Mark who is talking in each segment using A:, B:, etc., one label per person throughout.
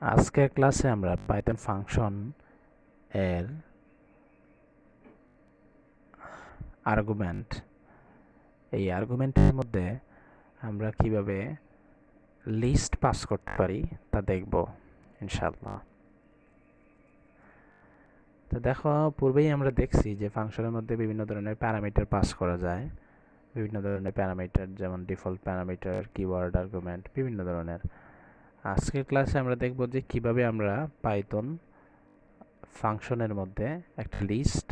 A: আজকের ক্লাসে আমরা পাইথন ফাংশন এর আর্গুমেন্ট এই আর্গুমেন্টের মধ্যে আমরা কিভাবে লিস্ট পাস করতে পারি তা দেখব ইনশাআল্লাহ। তো দেখো, পূর্বেই আমরা দেখছি যে ফাংশনের মধ্যে বিভিন্ন ধরনের প্যারামিটার পাস করা যায়। বিভিন্ন ধরনের প্যারামিটার, যেমন ডিফল্ট প্যারামিটার, কিওয়ার্ড আর্গুমেন্ট, বিভিন্ন ধরনের। আজকের ক্লাসে আমরা দেখব যে কিভাবে আমরা পাইথন ফাংশনের মধ্যে একটা লিস্ট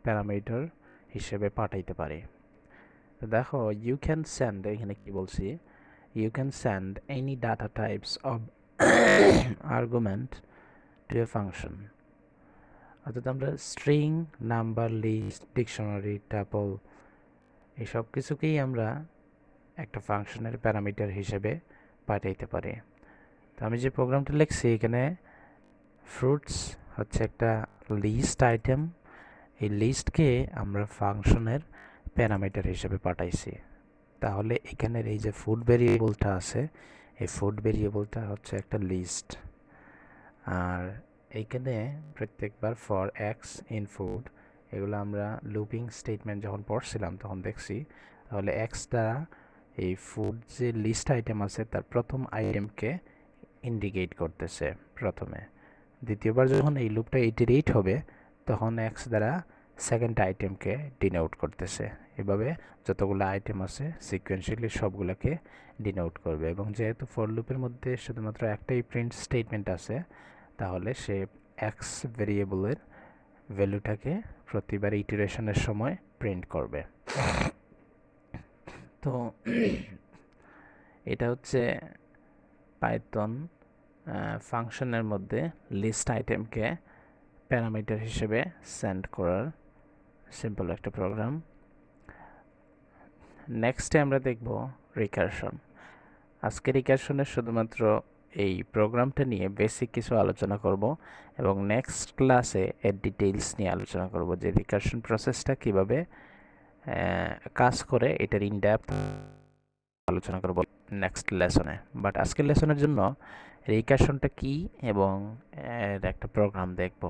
A: প্যারামিটার হিসেবে পাঠাইতে পারি। তো দেখো, ইউ ক্যান সেন্ড, এখানে কি বলছি, you can send any data types of argument to a function. অর্থাৎ আমরা string, number, list, dictionary, tuple এইসব কিছুকেই আমরা একটা ফাংশনের প্যারামিটার হিসেবে পাঠাইতে পারি। তো আমি যে প্রোগ্রামটা লিখছি, এখানে ফ্রুটস হচ্ছে একটা লিস্ট আইটেম। এই লিস্টকে আমরা ফাংশনের প্যারামিটার হিসেবে পাঠাইছি। তাহলে এখানের এই যে ফুড ভেরিয়েবলটা আছে, এই ফুড ভেরিয়েবলটা হচ্ছে একটা লিস্ট। আর এইখানে প্রত্যেকবার ফর এক্স ইন ফুড, এগুলো আমরা লুপিং স্টেটমেন্ট যখন পড়ছিলাম তখন দেখছি। তাহলে এক্স দ্বারা এই ফুড যে লিস্ট আইটেম আছে তার প্রথম আইটেমকে ইন্ডিকেট করতেছে প্রথমে। দ্বিতীয়বার যখন এই লুপটা ইটারেট হবে তখন এক্স দ্বারা সেকেন্ড আইটেমকে ডিনোট করতেছে। এভাবে যতগুলো আইটেম আছে সিকোয়েন্সিয়ালি সবগুলোকে ডিনোট করবে। এবং যেহেতু ফর লুপের মধ্যে শুধুমাত্র একটাই প্রিন্ট স্টেটমেন্ট আছে, তাহলে সে এক্স ভেরিয়েবলের ভ্যালুটাকে প্রতিবার ইটারেশনের সময় প্রিন্ট করবে। তো এটা হচ্ছে পাইথন ফাংশনের মধ্যে লিস্ট আইটেমকে প্যারামিটার হিসেবে সেন্ড করার সিম্পল একটা প্রোগ্রাম। নেক্সটে আমরা দেখব রিকারশন। আজকে রিকারশনের শুধুমাত্র এই প্রোগ্রামটা নিয়ে বেসিক কিছু আলোচনা করব এবং নেক্সট ক্লাসে এর ডিটেইলস নিয়ে আলোচনা করব যে রিকারশন প্রসেসটা কিভাবে কাজ করে, এটার ইন ডেপথ আলোচনা করব নেক্সট লেসনে। বাট আজকের লেসনের জন্য রিকারশনটা কি এবং এর একটা প্রোগ্রাম দেখব।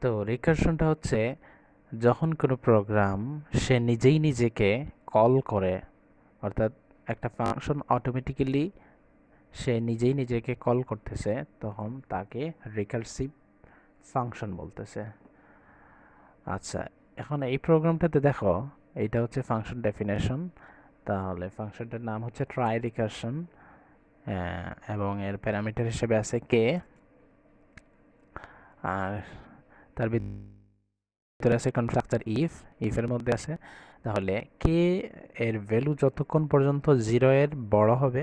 A: তো রিকারশনটা হচ্ছে যখন কোনো প্রোগ্রাম সে নিজেই নিজেকে কল করে, অর্থাৎ একটা ফাংশন অটোমেটিক্যালি সে নিজেই নিজেকে কল করতেছে, তখন তাকে রিকারসিভ ফাংশন বলতেছে। আচ্ছা, এখন এই প্রোগ্রামটাতে দেখো, এইটা হচ্ছে ফাংশন ডেফিনেশন। তাহলে ফাংশনটার নাম হচ্ছে ট্রাই রিকারশন এবং এর প্যারামিটার হিসেবে আছে কে, আর তার ভিতরে আছে কনস্ট্রাক্টর ইফের মধ্যে আছে। তাহলে কে এর ভ্যালু যতক্ষণ পর্যন্ত 0 এর বড় হবে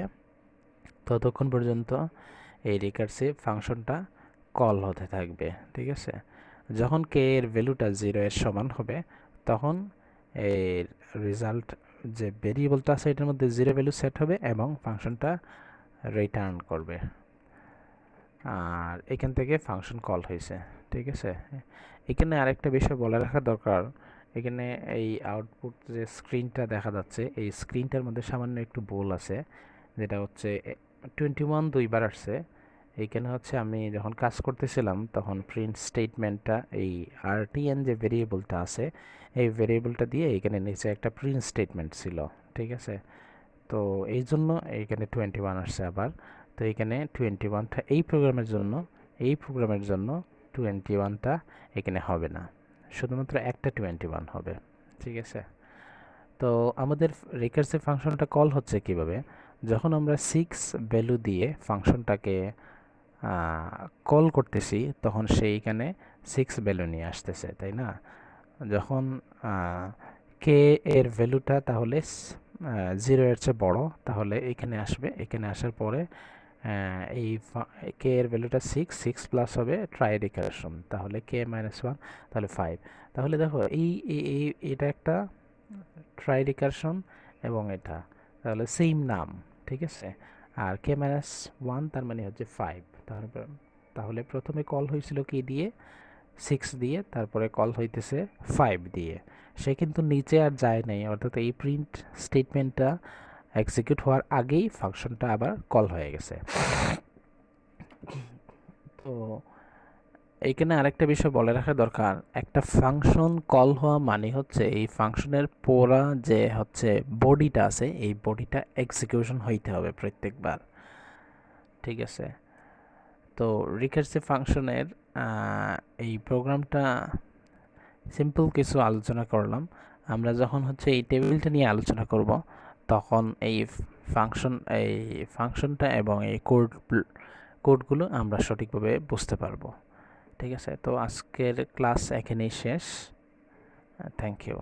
A: ততক্ষণ পর্যন্ত এই রিকারসিভ ফাংশনটা কল হতে থাকবে। ঠিক আছে, যখন কে এর ভ্যালুটা 0 এর সমান হবে তখন এর রেজাল্ট যে ভেরিয়েবলটা আছে এটার মধ্যে 0 ভ্যালু সেট হবে এবং ফাংশনটা রিটার্ন করবে। আর এখান থেকে ফাংশন কল হয়েছে। ঠিক আছে, এখানে আরেকটা বিষয় বলে রাখা দরকার। এখানে এই আউটপুট যে স্ক্রিনটা দেখা যাচ্ছে, এই স্ক্রিনটার মধ্যে সামান্য একটু ভুল আছে, যেটা হচ্ছে 21 দুইবার আসছে। এইখানে হচ্ছে আমি যখন কাজ করতেছিলাম তখন প্রিন্ট স্টেটমেন্টটা এই আরটিএন যে ভেরিয়েবলটা আছে এই ভেরিয়েবলটা দিয়ে এখানে নিচে একটা প্রিন্ট স্টেটমেন্ট ছিল। ঠিক আছে, তো এই জন্য এইখানে 21 আসছে আবার। তো এখানে 21টা এই প্রোগ্রামের জন্য 21টা এখানে হবে না, শুধুমাত্র একটা 21 হবে। ঠিক আছে, তো আমাদের রিকারসিভ ফাংশনটা কল হচ্ছে কিভাবে, যখন আমরা 6 ভ্যালু দিয়ে ফাংশনটাকে কল করতেছি তখন সেইখানে 6 ভ্যালু নিয়ে আসতেছে, তাই না? যখন কে এর ভ্যালুটা তাহলে 0 এর চেয়ে বড়, তাহলে এখানে আসবে। এখানে আসার পরে এই কে এর ভ্যালুটা 6 প্লাস হবে ট্রাই রিকারশন, তাহলে কে -1 তাহলে 5। তাহলে দেখো এটা একটা ট্রাই রিকারশন এবং এটা তাহলে সেম নাম। ঠিক আছে, আর কে -1 তার মানে হচ্ছে 5। তাহলে প্রথমে কল হয়েছিল কি দিয়ে, 6 দিয়ে, তারপরে কল হইতেছে 5 দিয়ে। সে কিন্তু নিচে আর যায় নাই, অর্থাৎ এই প্রিন্ট স্টেটমেন্টটা এক্সিকিউট হওয়ার আগেই ফাংশনটা আবার কল হয়ে গেছে। তো এইখানে আরেকটা বিষয় বলে রাখা দরকার, একটা ফাংশন কল হওয়া মানে হচ্ছে এই ফাংশনের পুরা যে হচ্ছে বডিটা আছে এই বডিটা এক্সিকিউশন হইতে হবে প্রত্যেকবার, ঠিক আছে? তো রিকার্সিভ ফাংশনের এই প্রোগ্রামটা সিম্পল কিছু আলোচনা করলাম। আমরা যখন হচ্ছে এই টেবিলটা নিয়ে আলোচনা করব তখন এই ফাংশনটা এবং এই কোডগুলো আমরা সঠিকভাবে বুঝতে পারবো। ঠিক আছে, তো আজকের ক্লাস এখানেই শেষ। Thank you.